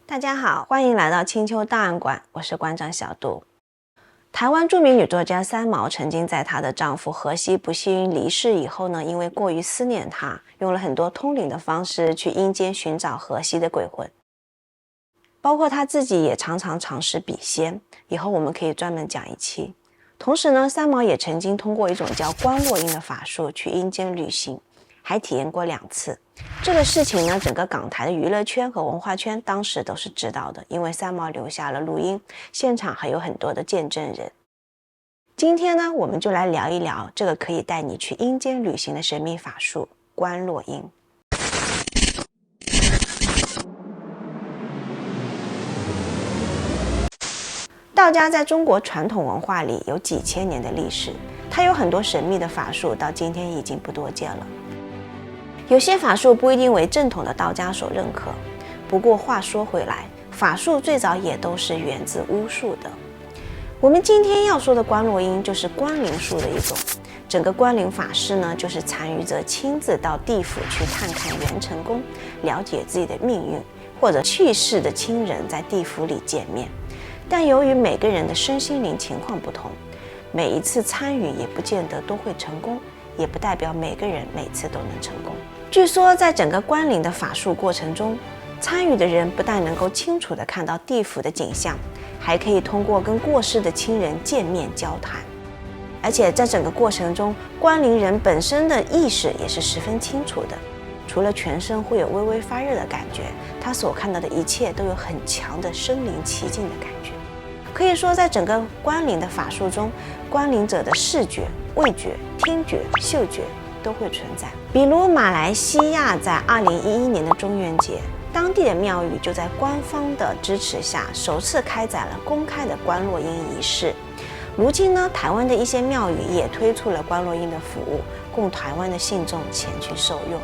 大家好，欢迎来到青丘档案馆，我是馆长小杜。台湾著名女作家三毛曾经在她的丈夫荷西不幸离世以后呢，因为过于思念他，用了很多通灵的方式去阴间寻找荷西的鬼魂，包括她自己也常常尝试笔仙，以后我们可以专门讲一期。同时呢，三毛也曾经通过一种叫观落阴的法术去阴间旅行，还体验过2次。这个事情呢，整个港台的娱乐圈和文化圈当时都是知道的，因为三毛留下了录音，现场还有很多的见证人。今天呢，我们就来聊一聊这个可以带你去阴间旅行的神秘法术——观落阴。道家在中国传统文化里有几千年的历史，它有很多神秘的法术，到今天已经不多见了。有些法术不一定为正统的道家所认可，不过话说回来，法术最早也都是源自巫术的。我们今天要说的观落阴就是观灵术的一种。整个观灵法事呢，就是参与者亲自到地府去探看元成功，了解自己的命运，或者去世的亲人在地府里见面。但由于每个人的身心灵情况不同，每一次参与也不见得都会成功，也不代表每个人每次都能成功。据说在整个观灵的法术过程中，参与的人不但能够清楚地看到地府的景象，还可以通过跟过世的亲人见面交谈。而且在整个过程中，观灵人本身的意识也是十分清楚的，除了全身会有微微发热的感觉，他所看到的一切都有很强的身临其境的感觉。可以说在整个观灵的法术中，观灵者的视觉、味觉、听觉、嗅觉都会存在。比如马来西亚在2011年的中元节，当地的庙宇就在官方的支持下首次开展了公开的观落阴仪式。如今呢，台湾的一些庙宇也推出了观落阴的服务，供台湾的信众前去受用。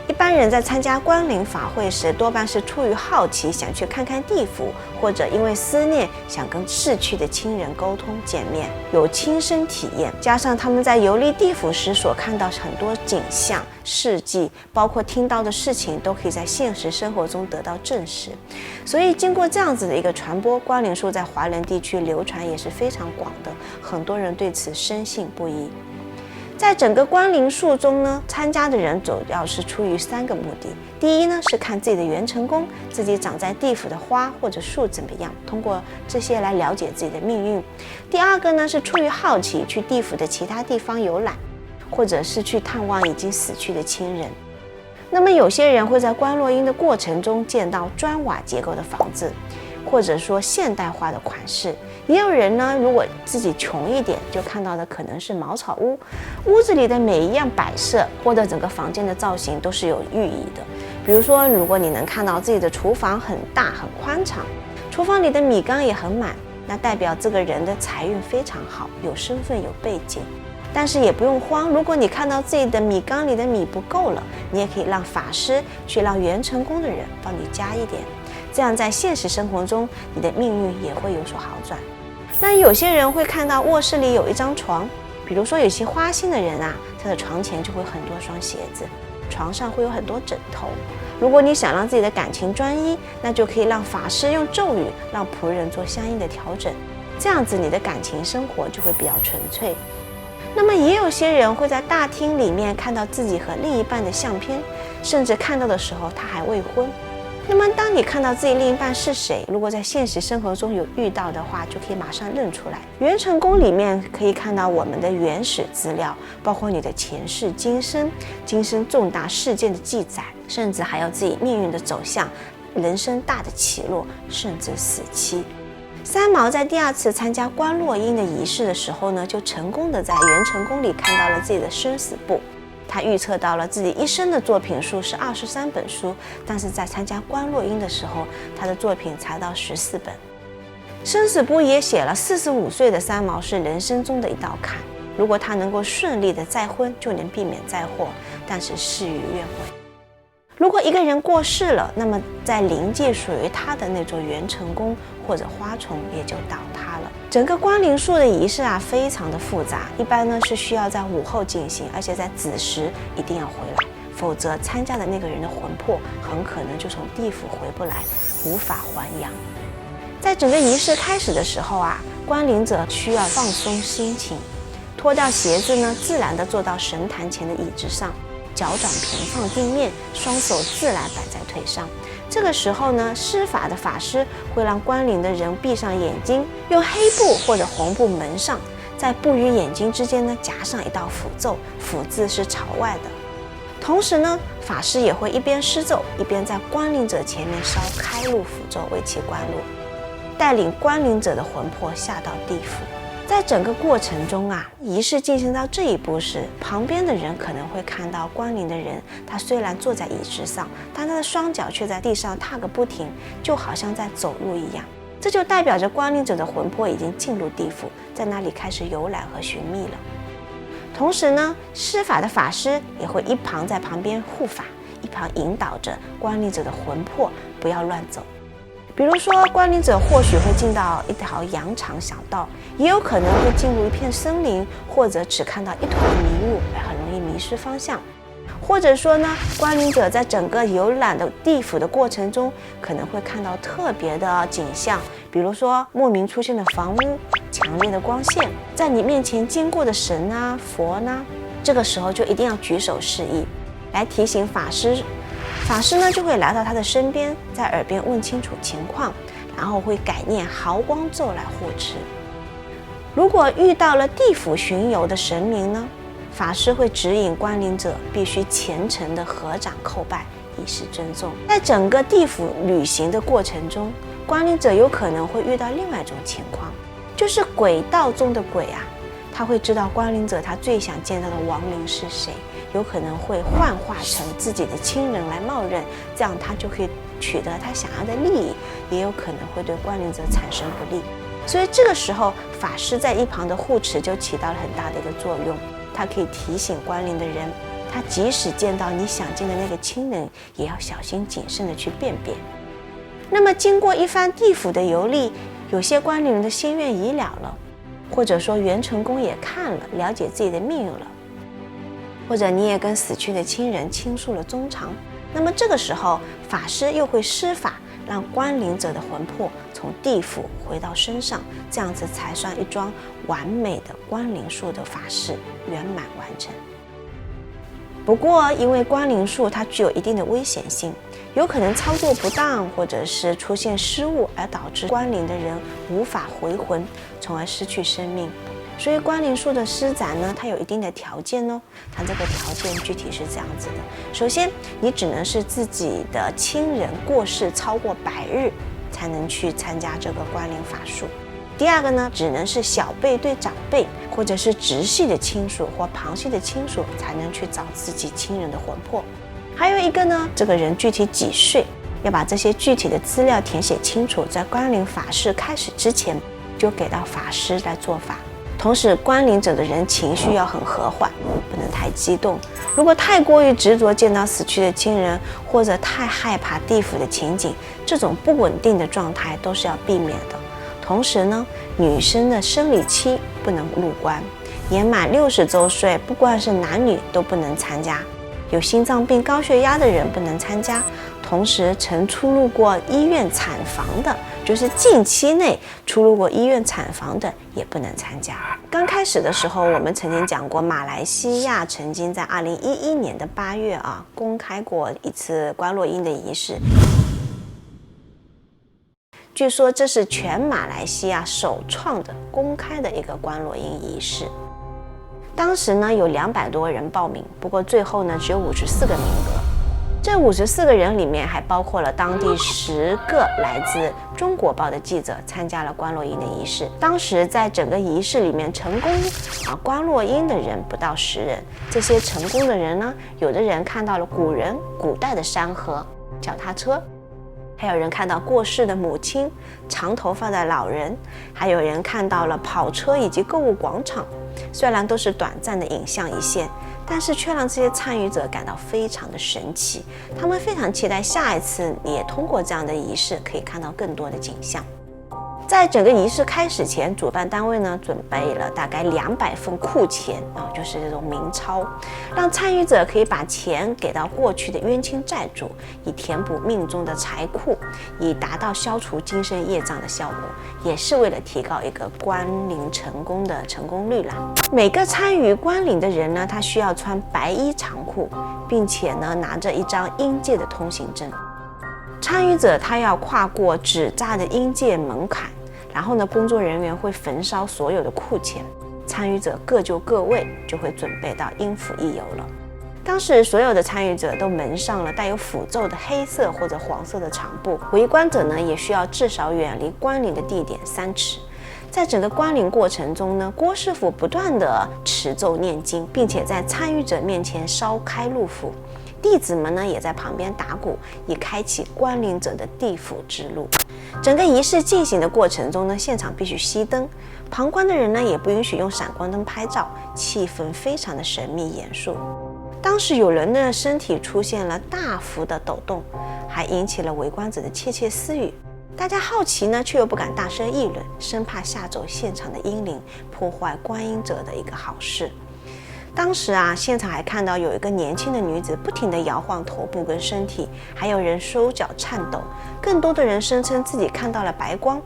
一般人在参加观灵法会时，多半是出于好奇想去看看地府，或者因为思念想跟逝去的亲人沟通见面，有亲身体验，加上他们在游历地府时所看到很多景象、事迹，包括听到的事情，都可以在现实生活中得到证实。所以经过这样子的一个传播，观灵术在华人地区流传也是非常广的，很多人对此深信不疑。在整个观灵术中呢，参加的人主要是出于3个目的。第一呢，是看自己的元成功，自己长在地府的花或者树怎么样，通过这些来了解自己的命运。第二个呢，是出于好奇，去地府的其他地方游览，或者是去探望已经死去的亲人。那么有些人会在观落阴的过程中见到砖瓦结构的房子，或者说现代化的款式。也有人呢，如果自己穷一点，就看到的可能是茅草屋，屋子里的每一样摆设或者整个房间的造型都是有寓意的。比如说，如果你能看到自己的厨房很大很宽敞，厨房里的米缸也很满，那代表这个人的财运非常好，有身份有背景。但是也不用慌，如果你看到自己的米缸里的米不够了，你也可以让法师去让元成功的人帮你加一点，这样在现实生活中你的命运也会有所好转。那有些人会看到卧室里有一张床，比如说有些花心的人啊，他的床前就会很多双鞋子，床上会有很多枕头。如果你想让自己的感情专一，那就可以让法师用咒语让仆人做相应的调整，这样子你的感情生活就会比较纯粹。那么也有些人会在大厅里面看到自己和另一半的相片，甚至看到的时候他还未婚。那么当你看到自己另一半是谁，如果在现实生活中有遇到的话，就可以马上认出来。元成功里面可以看到我们的原始资料，包括你的前世今生、今生重大事件的记载，甚至还有自己命运的走向、人生大的起落，甚至死期。三毛在第2次参加观落阴的仪式的时候呢，就成功的在元成功里看到了自己的生死簿。他预测到了自己一生的作品数是23本书，但是在参加观落阴的时候，他的作品才到14本。生死簿也写了45岁的三毛是人生中的一道坎，如果他能够顺利的再婚，就能避免灾祸，但是事与愿违。如果一个人过世了，那么在灵界属于他的那座元成功或者花丛也就倒塌了。整个观灵术的仪式啊，非常的复杂，一般呢是需要在午后进行，而且在子时一定要回来，否则参加的那个人的魂魄很可能就从地府回不来，无法还阳。在整个仪式开始的时候啊，观灵者需要放松心情，脱掉鞋子呢，自然地坐到神坛前的椅子上，脚掌平放地面，双手自然摆在腿上。这个时候呢，施法的法师会让观灵的人闭上眼睛，用黑布或者红布蒙上，在布与眼睛之间呢夹上一道符咒，符字是朝外的。同时呢，法师也会一边施咒，一边在观灵者前面烧开路符咒为其观路，带领观灵者的魂魄下到地府。在整个过程中啊，仪式进行到这一步时，旁边的人可能会看到观灵的人，他虽然坐在椅子上，但他的双脚却在地上踏个不停，就好像在走路一样。这就代表着观灵者的魂魄已经进入地府，在那里开始游览和寻觅了。同时呢，施法的法师也会一旁在旁边护法，一旁引导着观灵者的魂魄不要乱走。比如说，观灵者或许会进到一条羊肠小道，也有可能会进入一片森林，或者只看到一团迷雾，而很容易迷失方向。或者说呢，观灵者在整个游览的地府的过程中，可能会看到特别的景象，比如说莫名出现的房屋、强烈的光线，在你面前经过的神啊、佛呢，这个时候就一定要举手示意，来提醒法师。法师呢就会来到他的身边，在耳边问清楚情况，然后会改念毫光咒来护持。如果遇到了地府巡游的神明呢，法师会指引观灵者必须虔诚的合掌叩拜，以示尊重。在整个地府旅行的过程中，观灵者有可能会遇到另外一种情况，就是鬼道中的鬼啊，他会知道观灵者他最想见到的亡灵是谁，有可能会幻化成自己的亲人来冒认，这样他就可以取得他想要的利益，也有可能会对观灵者产生不利。所以这个时候，法师在一旁的护持就起到了很大的一个作用，他可以提醒观灵的人，他即使见到你想见的那个亲人，也要小心谨慎的去辨别。那么经过一番地府的游历，有些观灵人的心愿已了了，或者说元成功也看了，了解自己的命运了，或者你也跟死去的亲人倾诉了衷肠，那么这个时候法师又会施法，让观灵者的魂魄从地府回到身上，这样子才算一桩完美的观灵术的法事圆满完成。不过因为观灵术它具有一定的危险性，有可能操作不当或者是出现失误，而导致观灵的人无法回魂，从而失去生命。所以观灵术的施展呢，它有一定的条件哦。它这个条件具体是这样子的：首先，你只能是自己的亲人过世超过100日，才能去参加这个观灵法术。第二个呢，只能是小辈对长辈，或者是直系的亲属或旁系的亲属，才能去找自己亲人的魂魄。还有一个呢，这个人具体几岁，要把这些具体的资料填写清楚，在观灵法事开始之前，就给到法师来做法。同时，观灵者的人情绪要很和缓，不能太激动。如果太过于执着见到死去的亲人，或者太害怕地府的情景，这种不稳定的状态都是要避免的。同时呢，女生的生理期不能入关，年满60周岁，不管是男女都不能参加。有心脏病、高血压的人不能参加。同时，曾出入过医院产房的，就是近期内出入过医院产房的，也不能参加。刚开始的时候，我们曾经讲过，马来西亚曾经在2011年的8月啊，公开过一次观落阴的仪式。据说这是全马来西亚首创的公开的一个观落阴仪式。当时呢有200多人报名，不过最后呢只有54个名额。这54个人里面还包括了当地10个来自中国报的记者参加了观落阴的仪式。当时在整个仪式里面成功观落阴的人不到10人。这些成功的人呢，有的人看到了古代的山河、脚踏车，还有人看到过世的母亲、长头发的老人，还有人看到了跑车以及购物广场。虽然都是短暂的影像一现，但是却让这些参与者感到非常的神奇。他们非常期待下一次也通过这样的仪式可以看到更多的景象。在整个仪式开始前，主办单位呢准备了大概200份库钱就是这种冥钞，让参与者可以把钱给到过去的冤亲债主，以填补命中的财库，以达到消除今生业障的效果，也是为了提高一个关灵成功的成功率啦。每个参与关灵的人呢，他需要穿白衣长裤，并且呢拿着一张阴界的通行证。参与者他要跨过纸扎的阴界门槛，然后呢，工作人员会焚烧所有的库钱，参与者各就各位，就会准备到阴府一游了。当时所有的参与者都蒙上了带有符咒的黑色或者黄色的长布，围观者呢也需要至少远离关灵的地点3尺。在整个关灵过程中呢，郭师傅不断地持咒念经，并且在参与者面前烧开路符。弟子们呢也在旁边打鼓，以开启关灵者的地府之路。整个仪式进行的过程中呢，现场必须熄灯，旁观的人呢也不允许用闪光灯拍照，气氛非常的神秘严肃。当时有人的身体出现了大幅的抖动，还引起了围观者的窃窃私语。大家好奇呢，却又不敢大声议论，生怕吓走现场的阴灵，破坏观音者的一个好事。当时现场还看到有一个年轻的女子不停地摇晃头部跟身体，还有人手脚颤抖，更多的人声称自己看到了白光。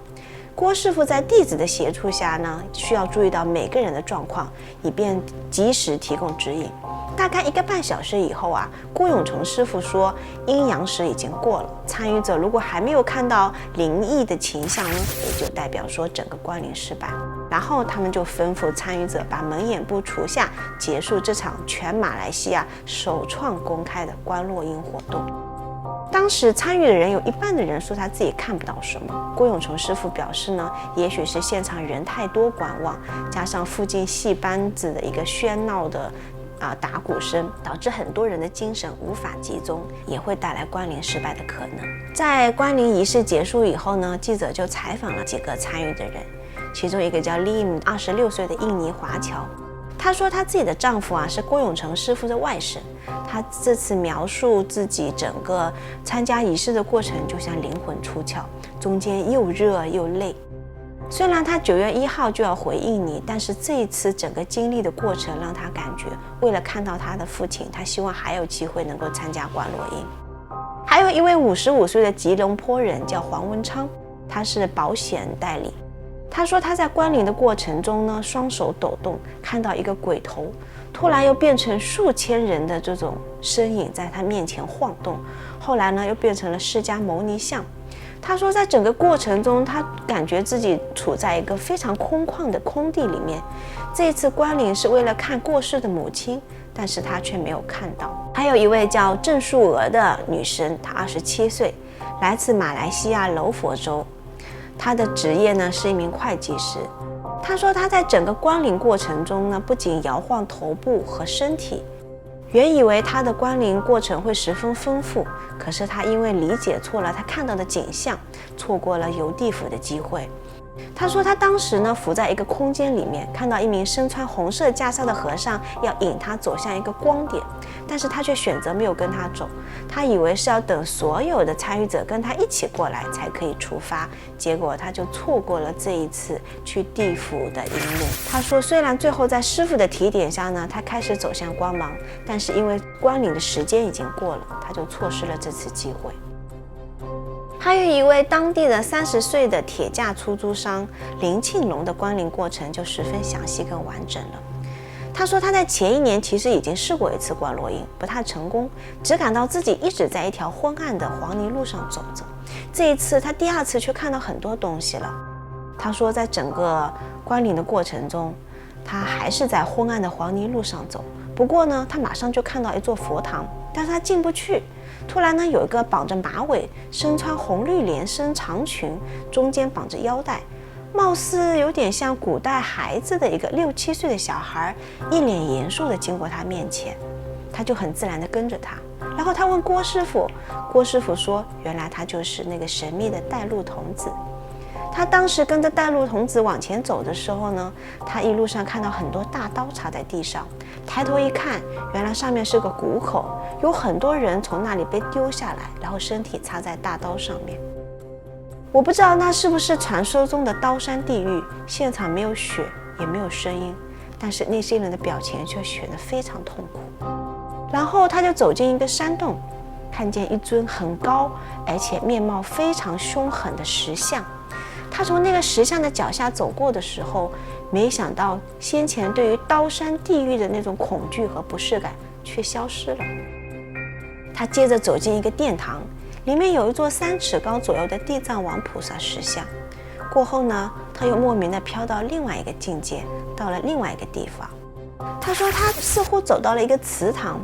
郭师傅在弟子的协助下呢，需要注意到每个人的状况，以便及时提供指引。大概1个半小时以后郭永成师傅说阴阳时已经过了，参与者如果还没有看到灵异的倾向呢，也就代表说整个关灵失败。然后他们就吩咐参与者把门眼部除下，结束这场全马来西亚首创公开的观落阴活动。当时参与的人有1半的人说他自己看不到什么。郭永成师傅表示呢，也许是现场人太多观望，加上附近戏班子的一个喧闹的打鼓声，导致很多人的精神无法集中，也会带来关灵失败的可能。在关灵仪式结束以后呢，记者就采访了几个参与的人，其中一个叫 Lim， 26岁的印尼华侨。她说她自己的丈夫是郭永成师傅的外甥。她这次描述自己整个参加仪式的过程，就像灵魂出窍，中间又热又累。虽然他9月1号就要回印尼，但是这一次整个经历的过程让他感觉，为了看到他的父亲，他希望还有机会能够参加观落阴。还有一位55岁的吉隆坡人叫黄文昌，他是保险代理。他说他在观灵的过程中呢，双手抖动，看到一个鬼头，突然又变成数千人的这种身影在他面前晃动，后来呢又变成了释迦牟尼像。他说在整个过程中，他感觉自己处在一个非常空旷的空地里面。这一次观灵是为了看过世的母亲，但是他却没有看到。还有一位叫郑素娥的女生，她27岁，来自马来西亚柔佛州，她的职业呢是一名会计师。她说她在整个观灵过程中呢，不仅摇晃头部和身体，原以为他的观灵过程会十分丰富，可是他因为理解错了他看到的景象，错过了游地府的机会。他说他当时呢，伏在一个空间里面，看到一名身穿红色袈裟的和尚要引他走向一个光点，但是他却选择没有跟他走。他以为是要等所有的参与者跟他一起过来才可以出发，结果他就错过了这一次去地府的引路。他说虽然最后在师父的提点下呢，他开始走向光芒，但是因为观灵的时间已经过了，他就错失了这次机会。还有一位当地的30岁的铁架出租商林庆龙的观灵过程就十分详细跟完整了。他说他在前1年其实已经试过一次观落阴，不太成功，只感到自己一直在一条昏暗的黄泥路上走着。这一次他第2次却看到很多东西了。他说在整个观灵的过程中，他还是在昏暗的黄泥路上走，不过呢他马上就看到一座佛堂，但是他进不去。突然呢，有一个绑着马尾、身穿红绿连身长裙，中间绑着腰带，貌似有点像古代孩子的一个6、7岁的小孩，一脸严肃地经过他面前。他就很自然地跟着他，然后他问郭师傅，郭师傅说原来他就是那个神秘的带路童子。他当时跟着带路童子往前走的时候呢，他一路上看到很多大刀插在地上，抬头一看，原来上面是个谷口，有很多人从那里被丢下来，然后身体插在大刀上面。我不知道那是不是传说中的刀山地狱，现场没有血也没有声音，但是那些人的表情却显得非常痛苦。然后他就走进一个山洞，看见一尊很高而且面貌非常凶狠的石像。他从那个石像的脚下走过的时候，没想到先前对于刀山地狱的那种恐惧和不适感却消失了。他接着走进一个殿堂，里面有一座3尺高左右的地藏王菩萨石像。过后呢，他又莫名地飘到另外一个境界，到了另外一个地方。他说他似乎走到了一个祠堂，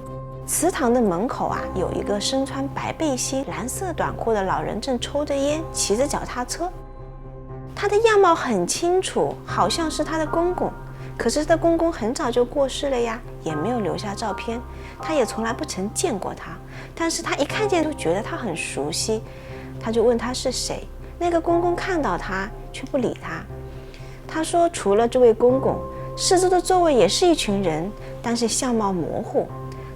祠堂的门口有一个身穿白背心、蓝色短裤的老人正抽着烟，骑着脚踏车。他的样貌很清楚，好像是他的公公，可是他的公公很早就过世了呀，也没有留下照片，他也从来不曾见过他，但是他一看见就觉得他很熟悉，他就问他是谁。那个公公看到他却不理他，他说除了这位公公，四周的周围也是一群人，但是相貌模糊。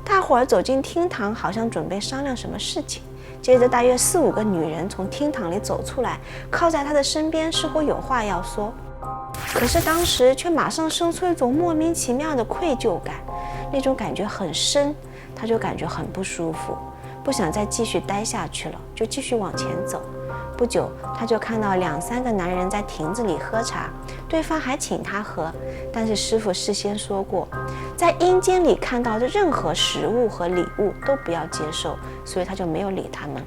大伙儿走进厅堂，好像准备商量什么事情。接着大约4、5个女人从厅堂里走出来，靠在他的身边，似乎有话要说。可是当时却马上生出一种莫名其妙的愧疚感，那种感觉很深，他就感觉很不舒服，不想再继续待下去了，就继续往前走。不久，他就看到2、3个男人在亭子里喝茶，对方还请他喝，但是师父事先说过，在阴间里看到的任何食物和礼物都不要接受，所以他就没有理他们。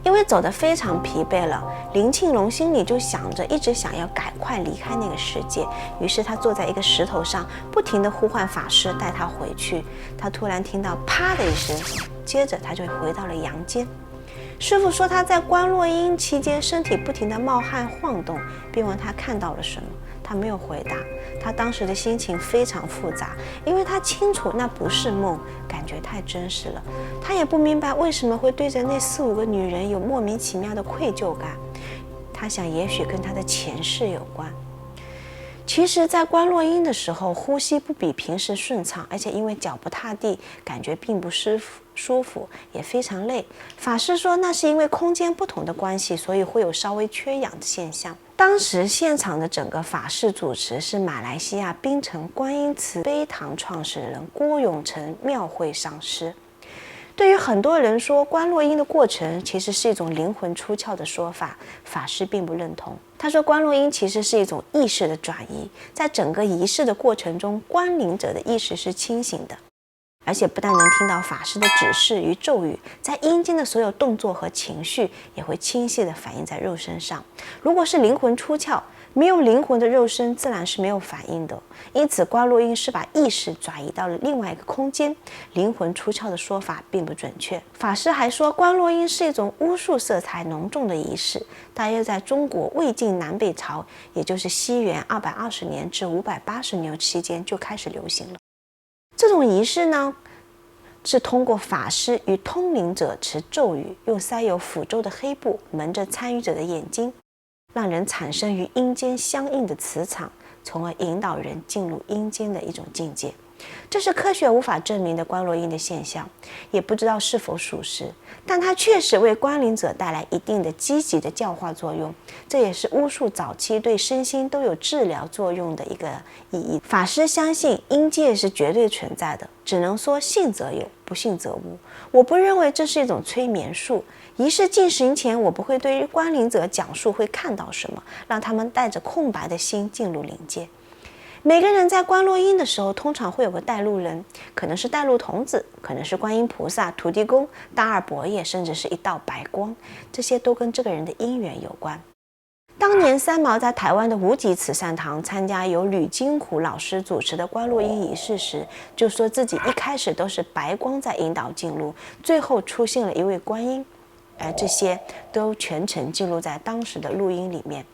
因为走得非常疲惫了，林庆龙心里就想着一直想要赶快离开那个世界，于是他坐在一个石头上，不停地呼唤法师带他回去。他突然听到啪的一声，接着他就回到了阳间。师父说他在观落阴期间身体不停地冒汗晃动，并问他看到了什么，他没有回答。他当时的心情非常复杂，因为他清楚那不是梦，感觉太真实了。他也不明白为什么会对着那4、5个女人有莫名其妙的愧疚感。他想也许跟他的前世有关。其实在观落阴的时候，呼吸不比平时顺畅，而且因为脚不踏地，感觉并不舒服，也非常累。法师说那是因为空间不同的关系，所以会有稍微缺氧的现象。当时现场的整个法事主持是马来西亚槟城观音慈悲堂创始人郭永成庙会上师。对于很多人说观落阴的过程其实是一种灵魂出窍的说法，法师并不认同。他说观落阴其实是一种意识的转移，在整个仪式的过程中，观灵者的意识是清醒的，而且不但能听到法师的指示与咒语，在阴间的所有动作和情绪也会清晰地反映在肉身上。如果是灵魂出窍，没有灵魂的肉身自然是没有反应的，因此观落阴是把意识转移到了另外一个空间，灵魂出窍的说法并不准确。法师还说观落阴是一种巫术色彩浓重的仪式，大约在中国魏晋南北朝，也就是西元220年至580年期间就开始流行了。这种仪式呢，是通过法师与通灵者持咒语，用塞有符咒的黑布蒙着参与者的眼睛，让人产生与阴间相应的磁场，从而引导人进入阴间的一种境界。这是科学无法证明的观落阴的现象，也不知道是否属实，但它确实为观灵者带来一定的积极的教化作用，这也是巫术早期对身心都有治疗作用的一个意义。法师相信阴界是绝对存在的，只能说信则有，不信则无。我不认为这是一种催眠术。仪式进行前，我不会对于观灵者讲述会看到什么，让他们带着空白的心进入灵界。每个人在观落阴的时候，通常会有个带路人，可能是带路童子，可能是观音菩萨、土地公、大二伯爷，甚至是一道白光，这些都跟这个人的因缘有关。当年三毛在台湾的无极慈善堂参加由吕金虎老师主持的观落阴仪式时，就说自己一开始都是白光在引导进入，最后出现了一位观音，而这些都全程记录在当时的录音里面。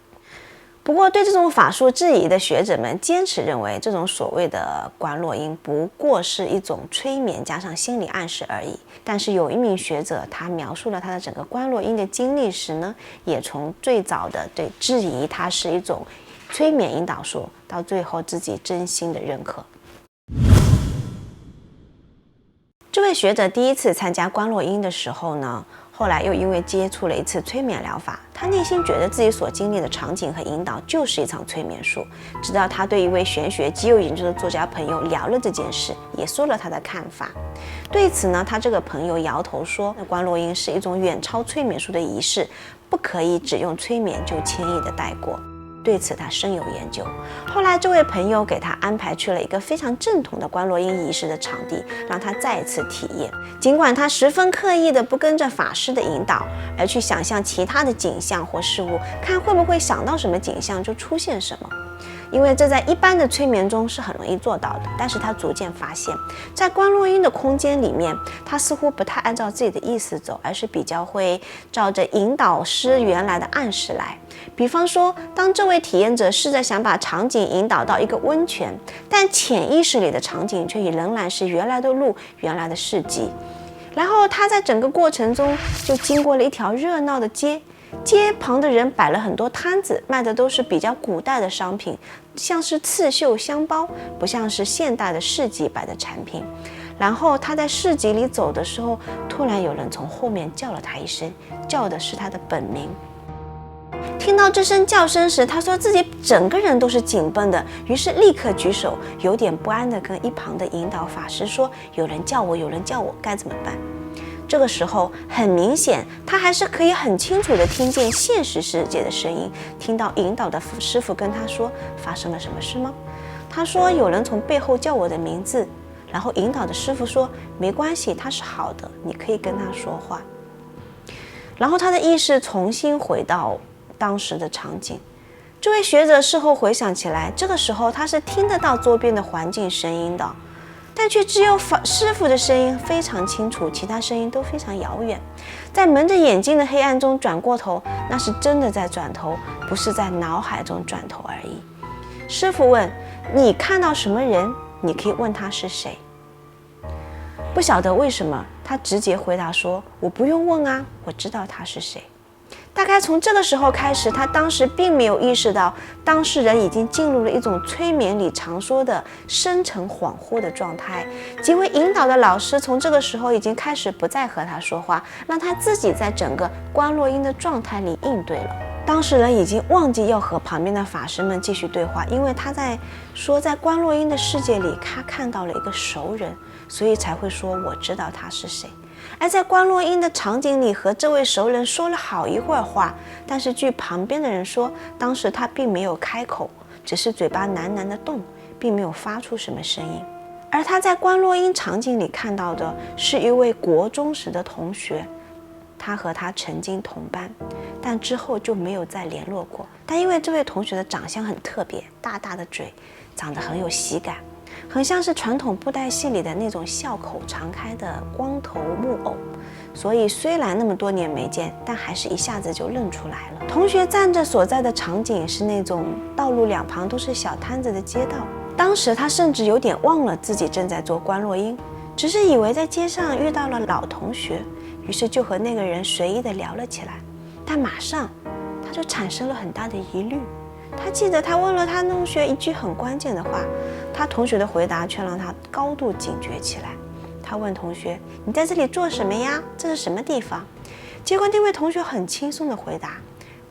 不过对这种法术质疑的学者们坚持认为，这种所谓的观落阴不过是一种催眠加上心理暗示而已。但是有一名学者，他描述了他的整个观落阴的经历时呢，也从最早的对质疑它是一种催眠引导术，到最后自己真心的认可。这位学者第一次参加观落阴的时候呢，后后来又因为接触了一次催眠疗法，他内心觉得自己所经历的场景和引导就是一场催眠术。直到他对一位玄学极有研究的作家朋友聊了这件事，也说了他的看法。对此呢，他这个朋友摇头说，观落阴是一种远超催眠术的仪式，不可以只用催眠就轻易的带过。对此他深有研究。后来这位朋友给他安排去了一个非常正统的观落阴仪式的场地，让他再一次体验。尽管他十分刻意的不跟着法师的引导，而去想象其他的景象或事物，看会不会想到什么景象就出现什么。因为这在一般的催眠中是很容易做到的，但是他逐渐发现，在观落阴的空间里面，他似乎不太按照自己的意思走，而是比较会照着引导师原来的暗示来。比方说，当这位体验者试着想把场景引导到一个温泉，但潜意识里的场景却仍然是原来的路、原来的市集。然后他在整个过程中就经过了一条热闹的街，街旁的人摆了很多摊子，卖的都是比较古代的商品，像是刺绣香包，不像是现代的市集摆的产品。然后他在市集里走的时候，突然有人从后面叫了他一声，叫的是他的本名。听到这声叫声时，他说自己整个人都是紧绷的，于是立刻举手，有点不安地跟一旁的引导法师说，有人叫我，有人叫我，该怎么办？这个时候很明显，他还是可以很清楚地听见现实世界的声音，听到引导的师傅跟他说，发生了什么事吗？他说有人从背后叫我的名字，然后引导的师傅说，没关系，他是好的，你可以跟他说话。然后他的意识重新回到当时的场景。这位学者事后回想起来，这个时候他是听得到周边的环境声音的，但却只有师傅的声音非常清楚，其他声音都非常遥远。在蒙着眼睛的黑暗中转过头，那是真的在转头，不是在脑海中转头而已。师傅问，你看到什么人？你可以问他是谁。不晓得为什么，他直接回答说，我不用问啊，我知道他是谁。大概从这个时候开始，他当时并没有意识到，当事人已经进入了一种催眠里常说的深层恍惚的状态。几位引导的老师从这个时候已经开始不再和他说话，让他自己在整个观落阴的状态里应对了。当事人已经忘记要和旁边的法师们继续对话，因为他在说，在观落阴的世界里，他看到了一个熟人，所以才会说我知道他是谁。而在观落阴的场景里，和这位熟人说了好一会儿话，但是据旁边的人说，当时他并没有开口，只是嘴巴喃喃地动，并没有发出什么声音。而他在观落阴场景里看到的是一位国中时的同学，他和他曾经同班，但之后就没有再联络过。但因为这位同学的长相很特别，大大的嘴，长得很有喜感，很像是传统布袋戏里的那种笑口常开的光头木偶，所以虽然那么多年没见，但还是一下子就认出来了。同学站着所在的场景是那种道路两旁都是小摊子的街道，当时他甚至有点忘了自己正在做观落阴，只是以为在街上遇到了老同学，于是就和那个人随意地聊了起来。但马上他就产生了很大的疑虑。他记得他问了他同学一句很关键的话，他同学的回答却让他高度警觉起来。他问同学，你在这里做什么呀？这是什么地方？结果那位同学很轻松地回答，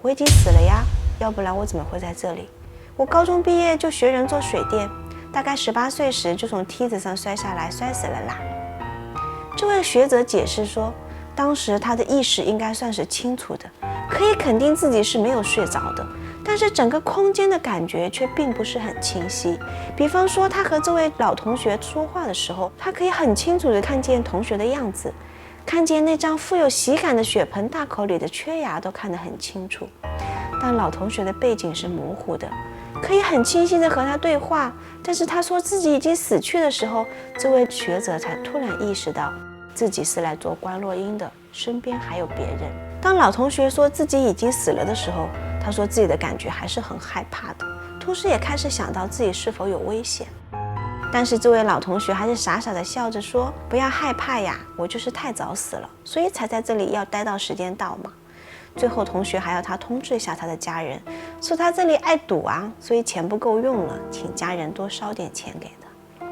我已经死了呀，要不然我怎么会在这里？我高中毕业就学人做水电，大概18岁时就从梯子上摔下来，摔死了啦。这位学者解释说，当时他的意识应该算是清楚的，可以肯定自己是没有睡着的，但是整个空间的感觉却并不是很清晰。比方说，他和这位老同学说话的时候，他可以很清楚地看见同学的样子，看见那张富有喜感的血盆大口里的缺牙都看得很清楚，但老同学的背景是模糊的，可以很清晰地和他对话。但是他说自己已经死去的时候，这位学者才突然意识到自己是来做观落阴的，身边还有别人。当老同学说自己已经死了的时候，他说自己的感觉还是很害怕的，同时也开始想到自己是否有危险。但是这位老同学还是傻傻地笑着说，不要害怕呀，我就是太早死了，所以才在这里要待到时间到嘛。最后同学还要他通知一下他的家人，说他这里爱赌啊，所以钱不够用了，请家人多烧点钱给他。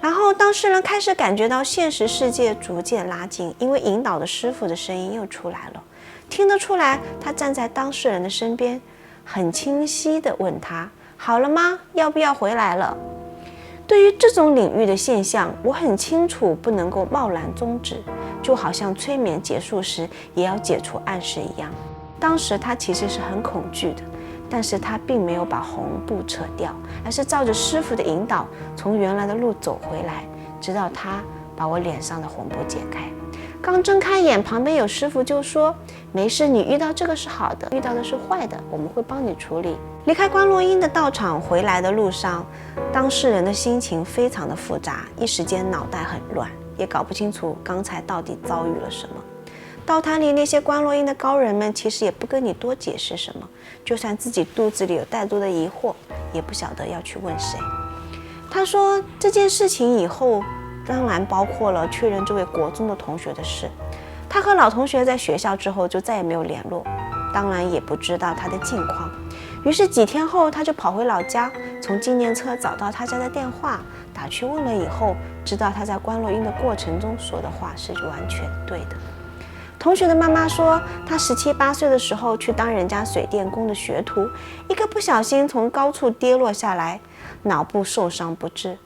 然后当事人开始感觉到现实世界逐渐拉近，因为引导的师傅的声音又出来了，听得出来他站在当事人的身边，很清晰地问他：好了吗？要不要回来了？对于这种领域的现象，我很清楚不能够贸然终止，就好像催眠结束时也要解除暗示一样。当时他其实是很恐惧的，但是他并没有把红布扯掉，而是照着师傅的引导从原来的路走回来，直到他把我脸上的红布解开。刚睁开眼，旁边有师傅就说：没事，你遇到这个是好的，遇到的是坏的，我们会帮你处理。离开观落阴的道场回来的路上，当事人的心情非常的复杂，一时间脑袋很乱，也搞不清楚刚才到底遭遇了什么。道坛里那些观落阴的高人们其实也不跟你多解释什么，就算自己肚子里有太多的疑惑，也不晓得要去问谁。他说这件事情以后当然包括了确认这位国中的同学的事。他和老同学在学校之后就再也没有联络，当然也不知道他的近况。于是几天后，他就跑回老家，从纪念册找到他家的电话，打去问了以后，知道他在观落阴的过程中说的话是完全对的。同学的妈妈说，他17、18岁的时候去当人家水电工的学徒，一个不小心从高处跌落下来，脑部受伤不治。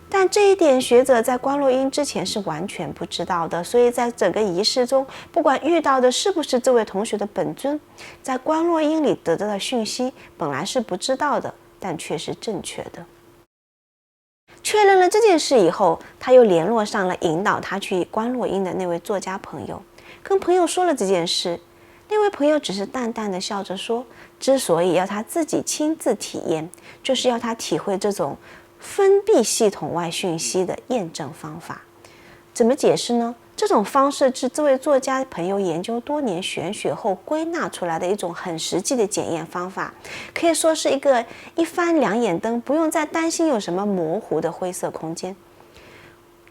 但这一点学者在观落阴之前是完全不知道的，所以在整个仪式中，不管遇到的是不是这位同学的本尊，在观落阴里得到的讯息本来是不知道的，但却是正确的。确认了这件事以后，他又联络上了引导他去观落阴的那位作家朋友，跟朋友说了这件事。那位朋友只是淡淡的笑着说，之所以要他自己亲自体验，就是要他体会这种封闭系统外讯息的验证方法。怎么解释呢？这种方式是这位作家朋友研究多年玄学后归纳出来的一种很实际的检验方法，可以说是一翻两眼灯，不用再担心有什么模糊的灰色空间。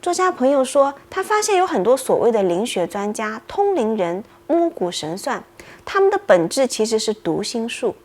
作家朋友说，他发现有很多所谓的灵学专家、通灵人、摸骨神算，他们的本质其实是读心术。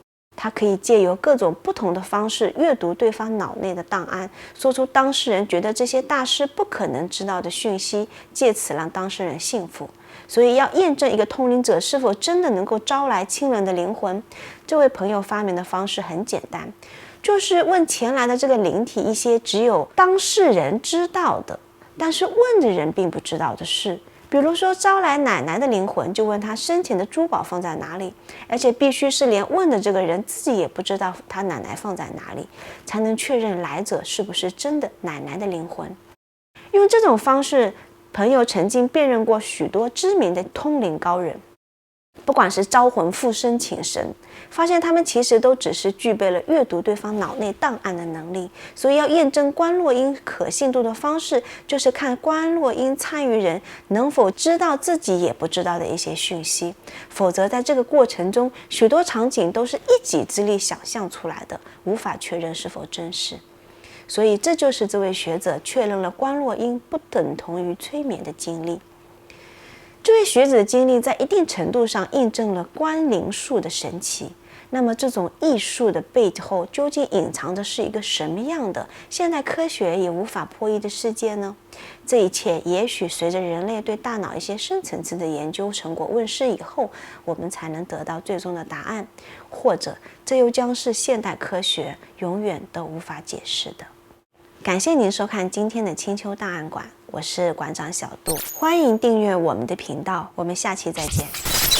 他可以借由各种不同的方式阅读对方脑内的档案，说出当事人觉得这些大师不可能知道的讯息，借此让当事人信服。所以要验证一个通灵者是否真的能够招来亲人的灵魂，这位朋友发明的方式很简单，就是问前来的这个灵体一些只有当事人知道的，但是问的人并不知道的事。比如说招来奶奶的灵魂，就问她生前的珠宝放在哪里，而且必须是连问的这个人自己也不知道他奶奶放在哪里，才能确认来者是不是真的奶奶的灵魂。用这种方式，朋友曾经辨认过许多知名的通灵高人，不管是招魂附身请神，发现他们其实都只是具备了阅读对方脑内档案的能力。所以要验证观落阴可信度的方式，就是看观落阴参与人能否知道自己也不知道的一些讯息，否则在这个过程中，许多场景都是一己之力想象出来的，无法确认是否真实。所以这就是这位学者确认了观落阴不等同于催眠的经历。这位学者的经历在一定程度上印证了观灵术的神奇。那么这种艺术的背后究竟隐藏的是一个什么样的现代科学也无法破译的世界呢？这一切也许随着人类对大脑一些深层次的研究成果问世以后，我们才能得到最终的答案，或者这又将是现代科学永远都无法解释的。感谢您收看今天的青丘档案馆，我是馆长小杜，欢迎订阅我们的频道，我们下期再见。